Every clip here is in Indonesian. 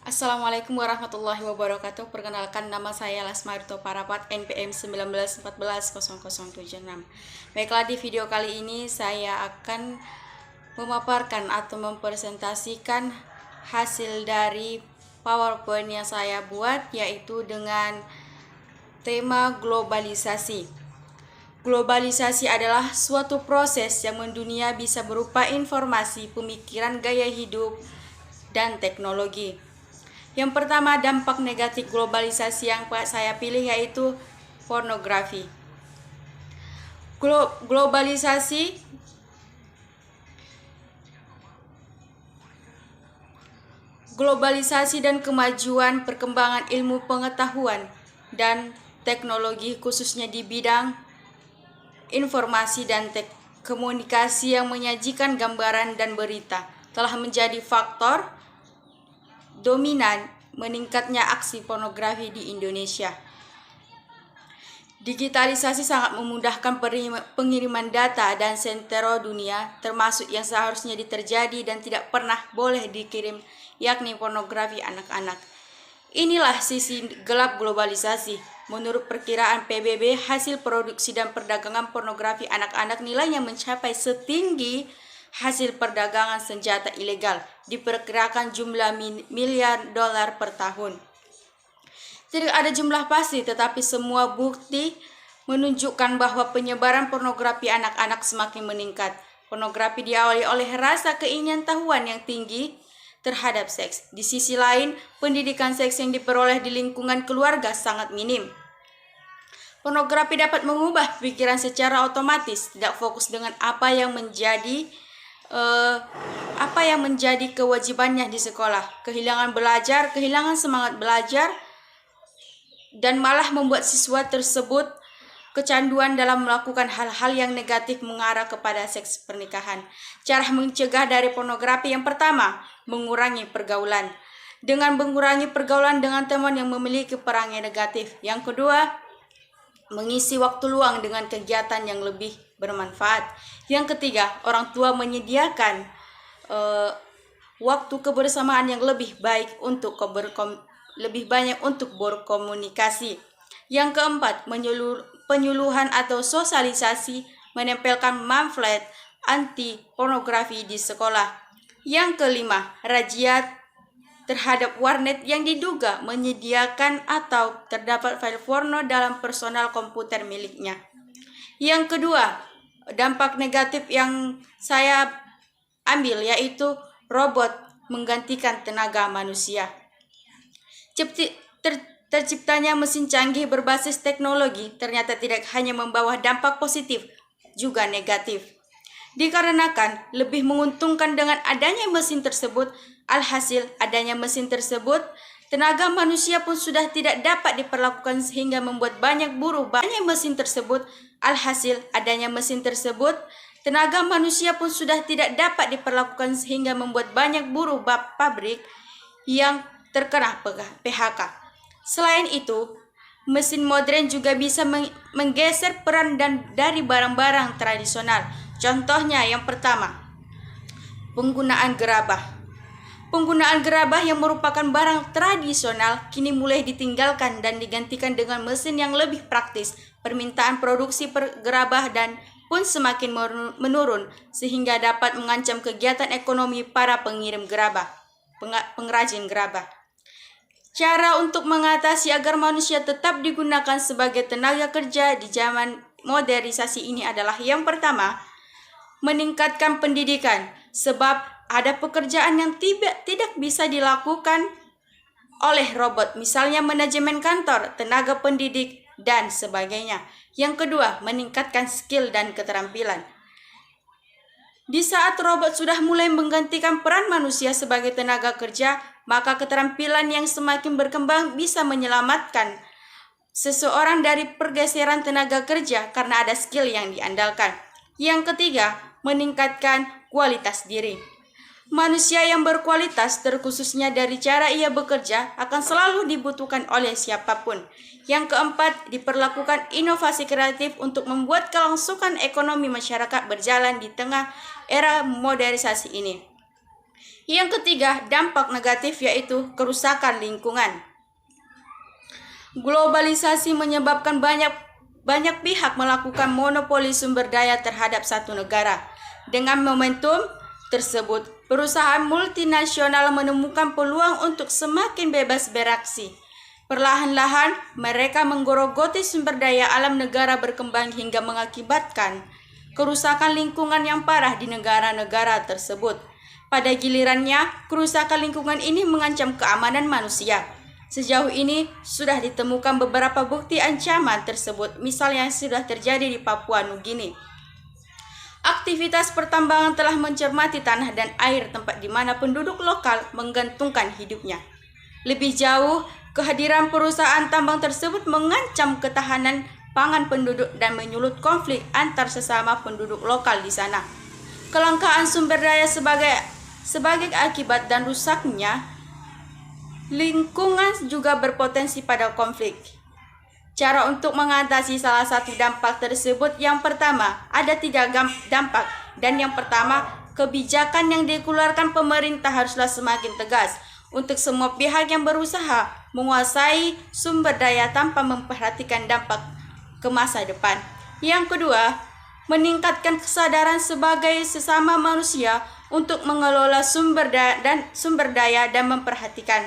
Assalamualaikum warahmatullahi wabarakatuh. Perkenalkan, nama saya Lasmarto Parapat, NPM 19140076. Baiklah, di video kali ini saya akan memaparkan atau mempresentasikan hasil dari PowerPoint yang saya buat, yaitu dengan tema globalisasi. Globalisasi adalah suatu proses yang mendunia bisa berupa informasi, pemikiran, gaya hidup, dan teknologi. Yang pertama, dampak negatif globalisasi yang saya pilih yaitu pornografi. Globalisasi dan kemajuan perkembangan ilmu pengetahuan dan teknologi, khususnya di bidang informasi dan komunikasi yang menyajikan gambaran dan berita, telah menjadi faktor dominan meningkatnya aksi pornografi di Indonesia. Digitalisasi sangat memudahkan pengiriman data dan sentero dunia, termasuk yang seharusnya terjadi dan tidak pernah boleh dikirim, yakni pornografi anak-anak. Inilah sisi gelap globalisasi. Menurut perkiraan PBB, hasil produksi dan perdagangan pornografi anak-anak nilainya mencapai setinggi hasil perdagangan senjata ilegal, diperkirakan jumlah miliar dolar per tahun. Tidak ada jumlah pasti, tetapi semua bukti menunjukkan bahwa penyebaran pornografi anak-anak semakin meningkat. Pornografi diawali oleh rasa keingin tahuan yang tinggi terhadap seks. Di sisi lain, pendidikan seks yang diperoleh di lingkungan keluarga sangat minim. Pornografi dapat mengubah pikiran secara otomatis, tidak fokus dengan apa yang menjadi kewajibannya di sekolah, kehilangan semangat belajar, dan malah membuat siswa tersebut kecanduan dalam melakukan hal-hal yang negatif mengarah kepada seks pernikahan. Cara mencegah dari pornografi: yang pertama, mengurangi pergaulan. Dengan mengurangi pergaulan dengan teman yang memiliki perangai negatif. Yang kedua, mengisi waktu luang dengan kegiatan yang lebih bermanfaat. Yang ketiga, orang tua menyediakan waktu kebersamaan yang lebih banyak untuk berkomunikasi. Yang keempat, penyuluhan atau sosialisasi, menempelkan pamflet anti pornografi di sekolah. Yang kelima, razia terhadap warnet yang diduga menyediakan atau terdapat file porno dalam personal komputer miliknya. Yang kedua, dampak negatif yang saya ambil yaitu robot menggantikan tenaga manusia. Terciptanya mesin canggih berbasis teknologi ternyata tidak hanya membawa dampak positif, juga negatif. Dikarenakan lebih menguntungkan dengan adanya mesin tersebut, alhasil adanya mesin tersebut, tenaga manusia pun sudah tidak dapat diperlakukan sehingga membuat banyak buruh. Mesin tersebut, alhasil adanya mesin tersebut, tenaga manusia pun sudah tidak dapat diperlakukan sehingga membuat banyak buruh pabrik yang terkena PHK. Selain itu, mesin modern juga bisa menggeser peran dari barang-barang tradisional. Contohnya, yang pertama, penggunaan gerabah. Penggunaan gerabah yang merupakan barang tradisional kini mulai ditinggalkan dan digantikan dengan mesin yang lebih praktis. Permintaan produksi gerabah dan pun semakin menurun sehingga dapat mengancam kegiatan ekonomi para pengrajin gerabah. Cara untuk mengatasi agar manusia tetap digunakan sebagai tenaga kerja di zaman modernisasi ini adalah: yang pertama, meningkatkan pendidikan, sebab ada pekerjaan yang tidak bisa dilakukan oleh robot, misalnya manajemen kantor, tenaga pendidik, dan sebagainya. Yang kedua, meningkatkan skill dan keterampilan. Di saat robot sudah mulai menggantikan peran manusia sebagai tenaga kerja, maka keterampilan yang semakin berkembang bisa menyelamatkan seseorang dari pergeseran tenaga kerja karena ada skill yang diandalkan. Yang ketiga, meningkatkan kualitas diri. Manusia yang berkualitas, terkhususnya dari cara ia bekerja, akan selalu dibutuhkan oleh siapapun. Yang keempat, diperlakukan inovasi kreatif untuk membuat kelangsungan ekonomi masyarakat berjalan di tengah era modernisasi ini. Yang ketiga, dampak negatif yaitu kerusakan lingkungan. Globalisasi menyebabkan banyak pihak melakukan monopoli sumber daya terhadap satu negara. Dengan momentum tersebut, perusahaan multinasional menemukan peluang untuk semakin bebas beraksi. Perlahan-lahan, mereka menggerogoti sumber daya alam negara berkembang hingga mengakibatkan kerusakan lingkungan yang parah di negara-negara tersebut. Pada gilirannya, kerusakan lingkungan ini mengancam keamanan manusia. Sejauh ini, sudah ditemukan beberapa bukti ancaman tersebut, misalnya yang sudah terjadi di Papua Nugini. Aktivitas pertambangan telah mencermati tanah dan air tempat di mana penduduk lokal menggantungkan hidupnya. Lebih jauh, kehadiran perusahaan tambang tersebut mengancam ketahanan pangan penduduk dan menyulut konflik antar sesama penduduk lokal di sana. Kelangkaan sumber daya sebagai akibat dan rusaknya lingkungan juga berpotensi pada konflik. Cara untuk mengatasi salah satu dampak tersebut, yang pertama, ada 3 dampak. Dan yang pertama, kebijakan yang dikeluarkan pemerintah haruslah semakin tegas untuk semua pihak yang berusaha menguasai sumber daya tanpa memperhatikan dampak ke masa depan. Yang kedua, meningkatkan kesadaran sebagai sesama manusia untuk mengelola sumber daya dan memperhatikan.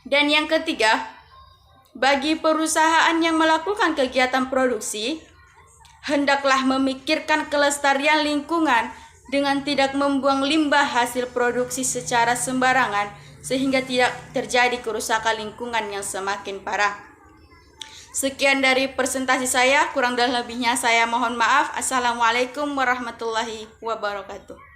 Dan yang ketiga, bagi perusahaan yang melakukan kegiatan produksi, hendaklah memikirkan kelestarian lingkungan dengan tidak membuang limbah hasil produksi secara sembarangan sehingga tidak terjadi kerusakan lingkungan yang semakin parah. Sekian dari presentasi saya, kurang dan lebihnya saya mohon maaf. Assalamualaikum warahmatullahi wabarakatuh.